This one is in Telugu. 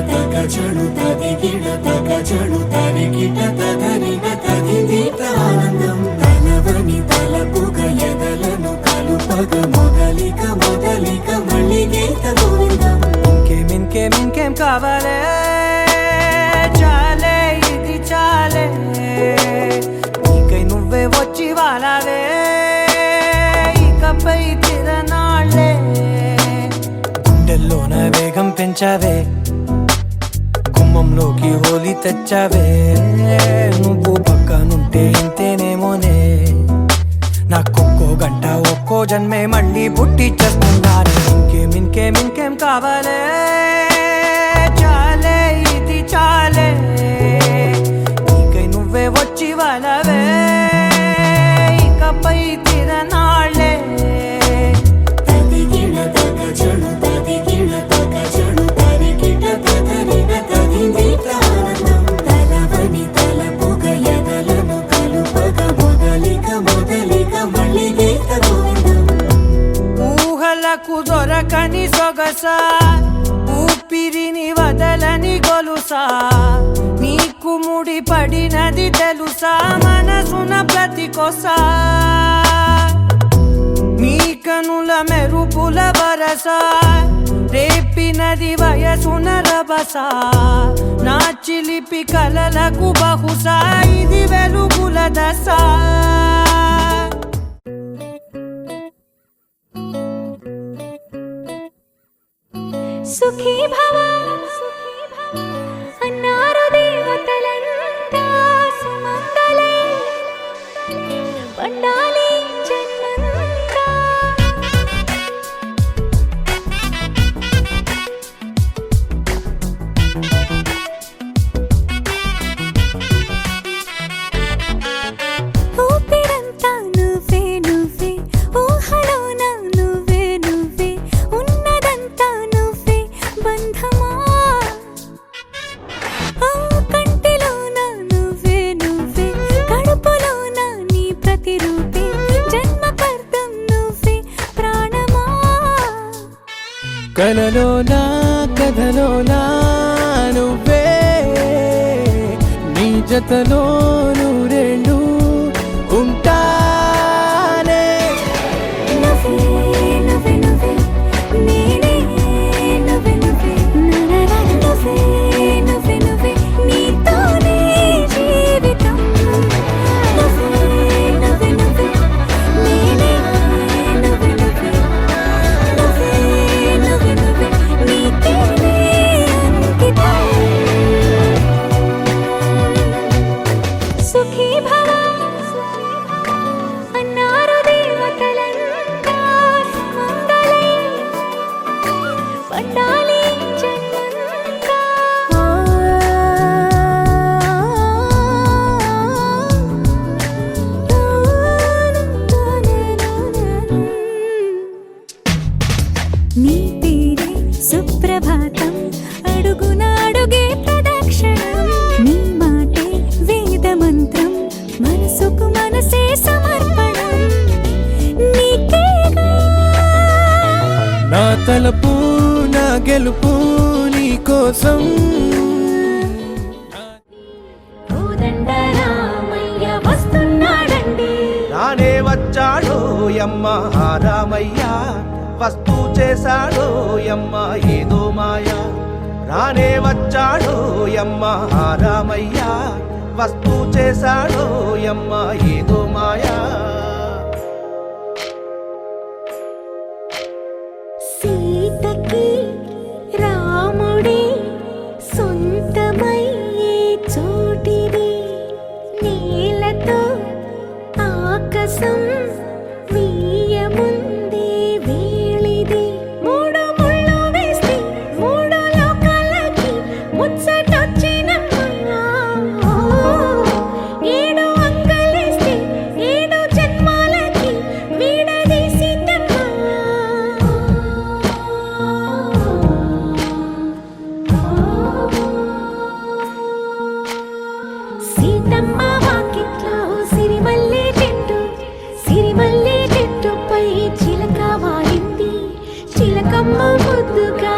తగచడు తదిగిడ తగచడు తరిగిట తదరిన తదిదీత ఆనందం తలవని తలపుగ ఎదలను కలుపగ మొదలిక మొదలిక మళ్ళీ గీత గోవిందం ఇంకేం కావాలే చాలే ఇది చాలే నీకై నువ్వే వచ్చి వాలావే ఇకపై తిరనాళ్ళే గుండెల్లోన వేగం పెంచావే గుమ్మంలోకి హోలీ తెచ్చావే నువ్వు పక్కనుంటే ఇంతేనేమోనే నాకొక్కో గంట ఒక్కో జన్మే మళ్ళీ పుట్టి చేస్తున్నాను ఇంకేం కావాలే చాలే ఇది చాలే నీకై నువ్వే వచ్చి వాళ్ళవే ఇకపై తిరనాళ్ళే తదిగిడ తగచడు తదిగిడ తగచడు తరిగిట తదరిన తదిదీత ఆనందం తలవని తలపుగ ఎదలను కలుపగ మొదలిక మొదలిక మళ్ళీ గీత గోవిందం ఊహలకు దొరకని సొగసా ఊపిరిని వదలని గొలుసా నీకు ముడి పడినది తెలుసా మనసున ప్రతి కొసా నీ కనుల మెరుపుల వరస రేపినది వయసున రభస నా చిలిపి కలలకు బహుశా ఇది వెలుగుల దశ సుఖీ భవ అన్నారు దేవతలంతా సుమంగళే పండాలి జన్మంతా ఊపిరంతా నువ్వే నువ్వే ఊహలోన నువ్వే నువ్వే ఉన్నదంతా నువ్వే బంధమా కంటిలోన నువ్వే నువ్వే కడుపులోన నీ ప్రతిరూపే జన్మకర్తం నువ్వే ప్రాణమా కలలోనా కథలోనా నువ్వే నీ జతలో నూరేళ్ళు ఉంటానే నువ్వే నువ్వే నువ్వే నేనే నువ్వే నువ్వే నువ్వే నువ్వే నువ్వే నీతోనే జీవితం నువ్వే నువ్వే నువ్వే నేనే నువ్వే నువ్వే నువ్వే నువ్వే నువ్వే నీకేనే అంకితం సుఖీ భవ అన్నారు దేవతలంతా సుమంగళే పండాలి జన్మంతా నీ పేరే సుప్రభాతం అడుగునాడుగే ప్రదక్షిణం నీ మాటే వేద మంత్రం మనసుకు మనసే సమర్పణం నీకేగా నా తలపు నా గెలుపు నీ కోసం కోదండ రామయ్య వస్తున్నాడండి రానే వచ్చాడో యమ్మ రామయ్య వస్తూ చేశాడో యమ్మ ఏదో మాయా రానే వచ్చాడో యమ్మ రామయ్య వస్తూ చేశాడో యమ్మ ఏదో మాయా సీతకి రాముడే సొంతమయ్యే చోటిది నేలతో ఆకాశం వీయముందే వేళిది మూడు ముళ్ళు వేస్తే మూడు లోకాలకి ముచ్చటొచ్చినమ్మా ఏడు అంగలేస్తే ఏడు జన్మాలకి వీడదీసిందమ్మా సీతమ్మ వాకిట్లో సిరిమల్లె చెట్టుపై చిలక వాలింది చిలకమ్మ ముద్దుగా